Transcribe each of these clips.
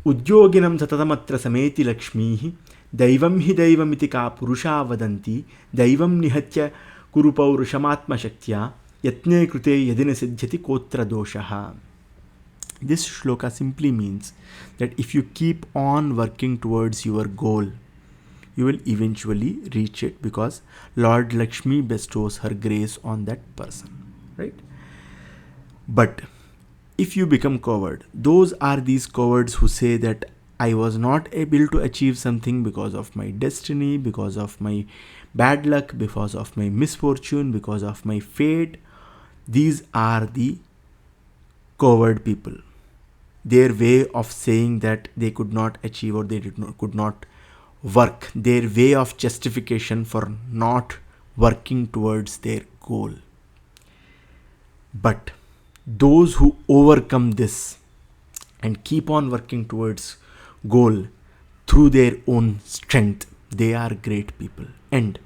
Udyoginam satatamatra sameti lakshmihi daivam hi daivamiti ka purusha vadanti daivam nihatya kurupaurishamatma shaktya yatne krute yadina siddhyati kotra doshaha. This shloka simply means that if you keep on working towards your goal, you will eventually reach it, because Lord Lakshmi bestows her grace on that person, right? But if you become coward, those are these cowards who say that I was not able to achieve something because of my destiny, because of my bad luck, because of my misfortune, because of my fate. These are the coward people. Their way of saying that they could not achieve or they could not work, their way of justification for not working towards their goal. But those who overcome this and keep on working towards goal through their own strength, they are great people. And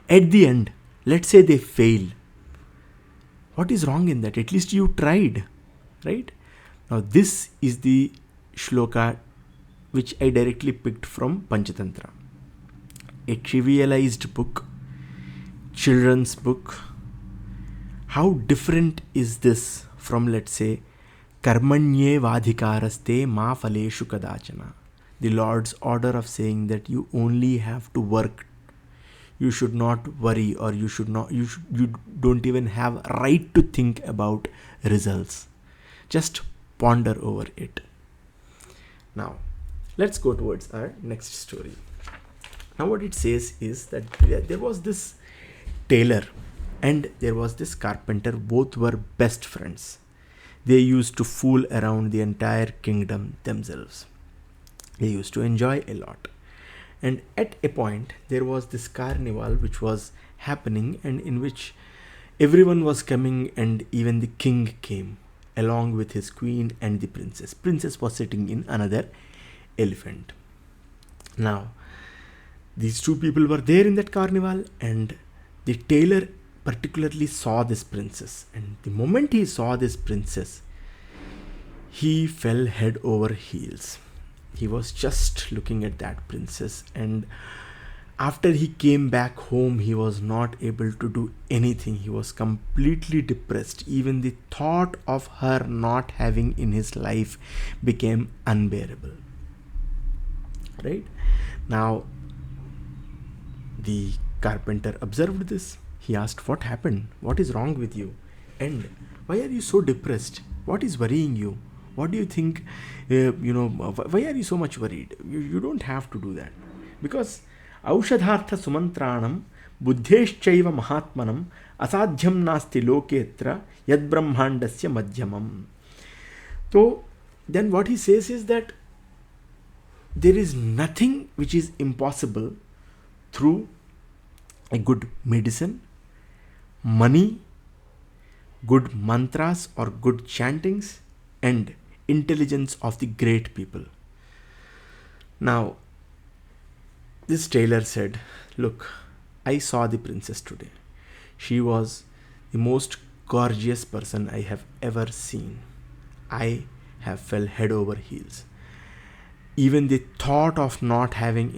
at the end, let's say they fail. What is wrong in that? At least you tried, right? Now this is the shloka which I directly picked from Panchatantra. A trivialized book, children's book. How different is this from, let's say, karmanye vadhikaraste ma phaleshu kadachana, the Lord's order of saying that you only have to work. You should not worry, or you don't even have right to think about results. Just ponder over it. Now, let's go towards our next story. Now what it says is that there was this tailor and there was this carpenter. Both were best friends. They used to fool around the entire kingdom themselves. They used to enjoy a lot. And at a point, there was this carnival which was happening, and in which everyone was coming, and even the king came along with his queen and the princess. Princess was sitting in another elephant. Now, these two people were there in that carnival, and the tailor particularly saw this princess. And the moment he saw this princess, he fell head over heels. He was just looking at that princess, and after he came back home, he was not able to do anything. He was completely depressed. Even the thought of her not having in his life became unbearable. Right? Now, the carpenter observed this. He asked, "What happened? What is wrong with you? And why are you so depressed? What is worrying you? What do you think? Why are you so much worried? You don't have to do that. Because औषधार्थ सुमंत्राणम बुद्धेश्चैव महात्मनम असाध्यम नास्ति लोकेत्र यद ब्रह्मांडस्य Madhyamam." So then what he says is that there is nothing which is impossible through a good medicine, money, good mantras or good chantings, and intelligence of the great people. Now, this tailor said, "Look, I saw the princess today. She was the most gorgeous person I have ever seen. I have fell head over heels. Even the thought of not having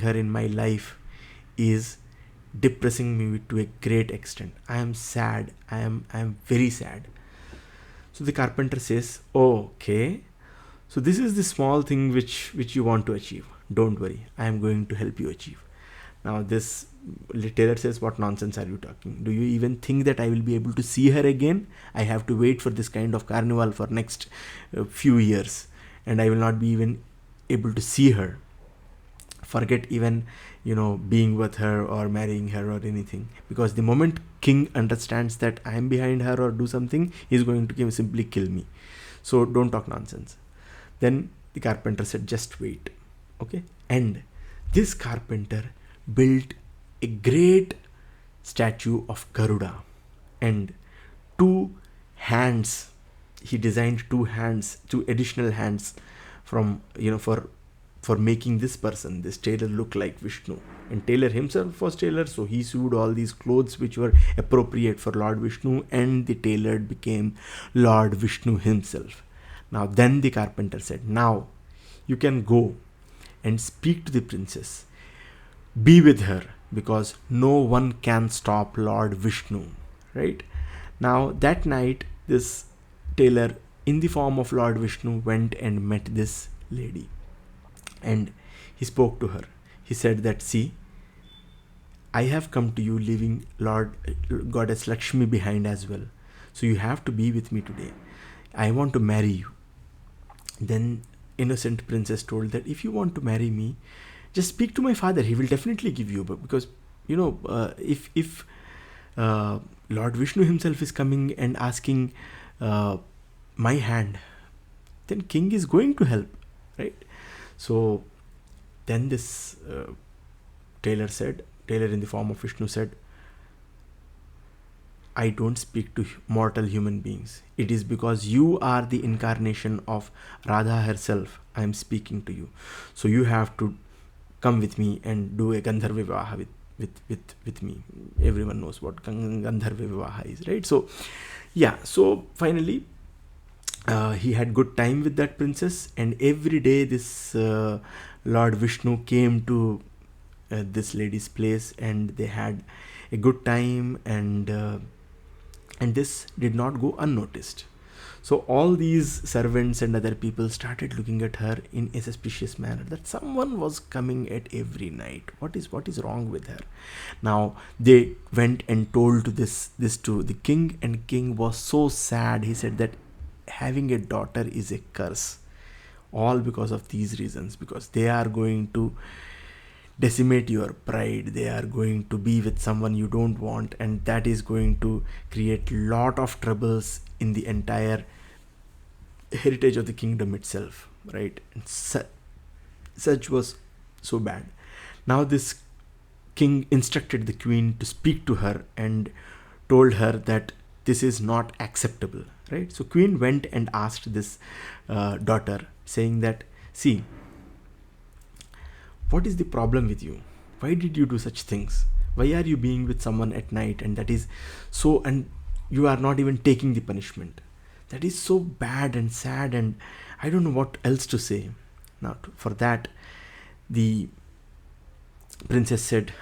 her in my life is depressing me to a great extent. I am sad. I am very sad." So the carpenter says, "Okay, so this is the small thing which you want to achieve. Don't worry, I am going to help you achieve." Now this tailor says, "What nonsense are you talking? Do you even think that I will be able to see her again? I have to wait for this kind of carnival for next few years, and I will not be even able to see her. Forget even being with her or marrying her or anything, because the moment king understands that I am behind her or do something, he is going to simply kill me. So don't talk nonsense." Then the carpenter said, "Just wait." Okay. And this carpenter built a great statue of Garuda, and two hands. He designed two additional hands from for making this tailor look like Vishnu. And tailor himself was tailor, so he sewed all these clothes which were appropriate for Lord Vishnu, and the tailor became Lord Vishnu himself. Now then the carpenter said, "Now You can go and speak to the princess. Be with her, because no one can stop Lord Vishnu. Right? Now, that night, this tailor, in the form of Lord Vishnu, went and met this lady. And he spoke to her. He said that, see, I have come to you leaving Lord Goddess Lakshmi behind as well. So you have to be with me today. I want to marry you. Then innocent princess told that if you want to marry me, just speak to my father. He will definitely give you. But because if Lord Vishnu himself is coming and asking my hand, then king is going to help, right? So then this Tailor in the form of Vishnu said, I don't speak to mortal human beings. It is because you are the incarnation of Radha herself. I am speaking to you. So you have to come with me and do a Gandharva Vivaha with me. Everyone knows what Gandharva Vivaha is, right? So yeah, so finally he had good time with that princess, and every day this Lord Vishnu came to this lady's place, and they had a good time, and this did not go unnoticed. So all these servants and other people started looking at her in a suspicious manner, that someone was coming at every night. What is wrong with her? Now they went and told this to the king, and king was so sad. He said that having a daughter is a curse, all because of these reasons, because they are going to decimate your pride. They are going to be with someone you don't want, and that is going to create lot of troubles in the entire heritage of the kingdom itself, right? And such was so bad. Now this king instructed the queen to speak to her and told her that this is not acceptable, right? So queen went and asked this daughter, saying that, see, what is the problem with you? Why did you do such things? Why are you being with someone at night, and that is so, and you are not even taking the punishment? That is so bad and sad, and I don't know what else to say. Now for that, the princess said,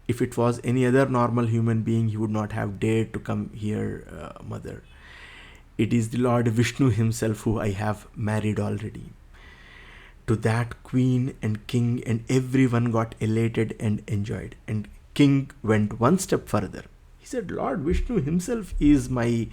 if it was any other normal human being, he would not have dared to come here, mother. It is the Lord Vishnu himself who I have married already. To that, queen and king and everyone got elated and enjoyed. And king went one step further. He said, Lord Vishnu himself is my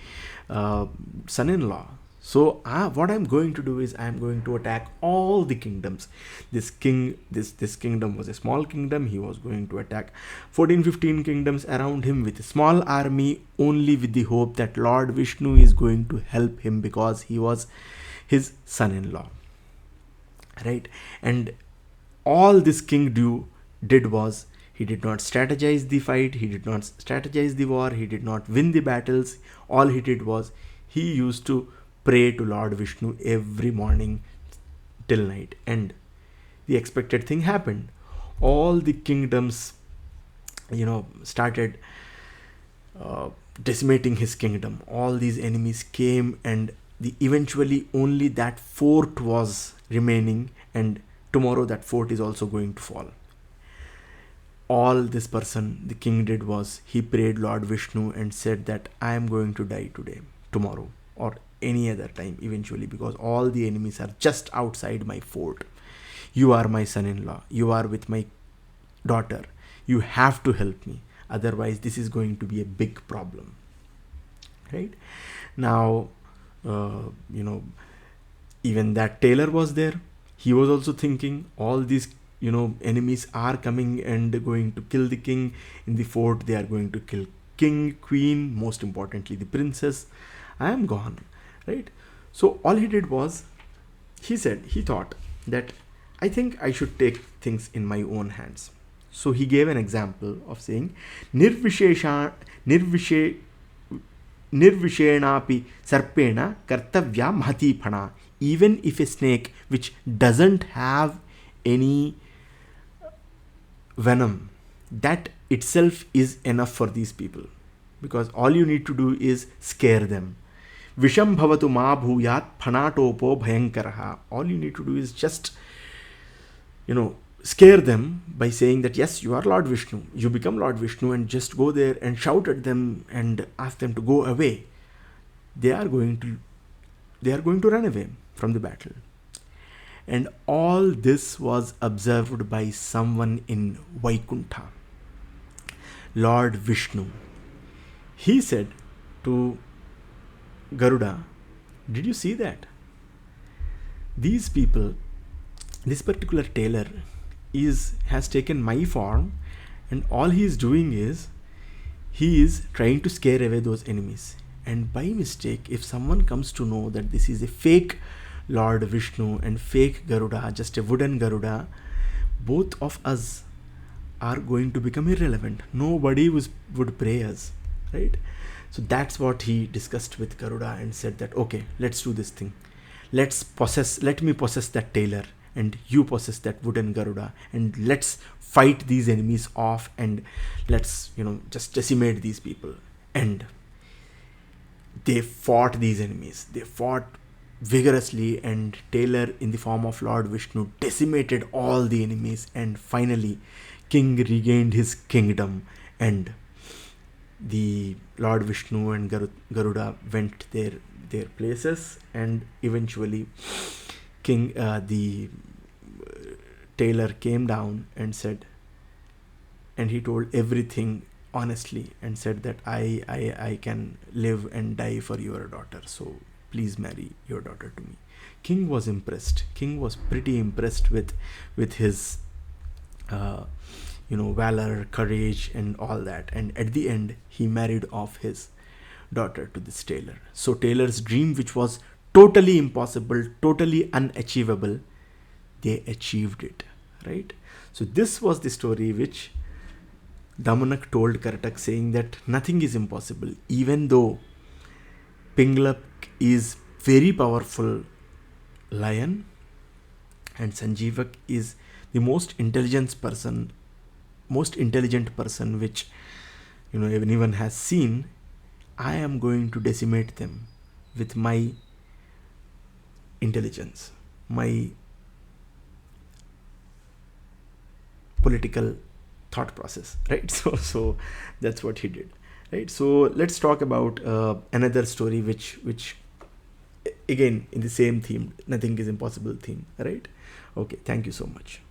son-in-law. So what I'm going to do is I'm going to attack all the kingdoms. This kingdom was a small kingdom. He was going to attack 14-15 kingdoms around him with a small army, only with the hope that Lord Vishnu is going to help him because he was his son-in-law. Right? And all this king did was, he did not strategize the fight, he did not strategize the war, he did not win the battles. All he did was, he used to pray to Lord Vishnu every morning till night, and the expected thing happened. All the kingdoms started decimating his kingdom. All these enemies came, and eventually only that fort was remaining, and tomorrow that fort is also going to fall. All this person, the king, did was, he prayed Lord Vishnu and said that I am going to die today, tomorrow, or any other time eventually, because all the enemies are just outside my fort. You are my son-in-law, you are with my daughter, you have to help me, otherwise this is going to be a big problem. Right? Now even that tailor was there. He was also thinking, all these enemies are coming and going to kill the king in the fort. They are going to kill king, queen, most importantly the princess. I am gone. Right? So all he did was, he thought that I think I should take things in my own hands. So he gave an example of saying, nirvishenapi sarpena kartavya mahati phana. Even if a snake which doesn't have any venom, that itself is enough for these people, because all you need to do is scare them. Visham bhavatu ma bhuyat phanatopo bhayankaraha. All you need to do is just, scare them by saying that yes, you are Lord Vishnu. You become Lord Vishnu, and just go there and shout at them and ask them to go away. They are going to run away from the battle. And all this was observed by someone in Vaikuntha, Lord Vishnu. He said to Garuda, did you see that? These people, this particular tailor has taken my form, and all he is doing is he is trying to scare away those enemies. And by mistake, if someone comes to know that this is a fake Lord Vishnu and fake Garuda, just a wooden Garuda, both of us are going to become irrelevant. Nobody would pray us, right? So that's what he discussed with Garuda and said that, okay, let's do this thing. Let me possess that tailor, and you possess that wooden Garuda, and let's fight these enemies off, and let's, just decimate these people. And they fought these enemies. They fought vigorously, and Tailor, in the form of Lord Vishnu, decimated all the enemies, and finally king regained his kingdom, and the Lord Vishnu and Garuda went their places, and eventually the Tailor came down and said, and he told everything honestly and said that I can live and die for your daughter, so please marry your daughter to me. King was impressed. King was pretty impressed with his valor, courage, and all that. And at the end, he married off his daughter to this tailor. So Tailor's dream, which was totally impossible, totally unachievable, they achieved it, right? So this was the story which Damanak told Karatak, saying that nothing is impossible, even though Pinglak is very powerful lion and Sanjeevak is the most intelligent person which anyone has seen. I am going to decimate them with my intelligence, my political thought process, right? So that's what he did, right? So let's talk about another story which again in the same theme, nothing is impossible theme, right? Okay, thank you so much.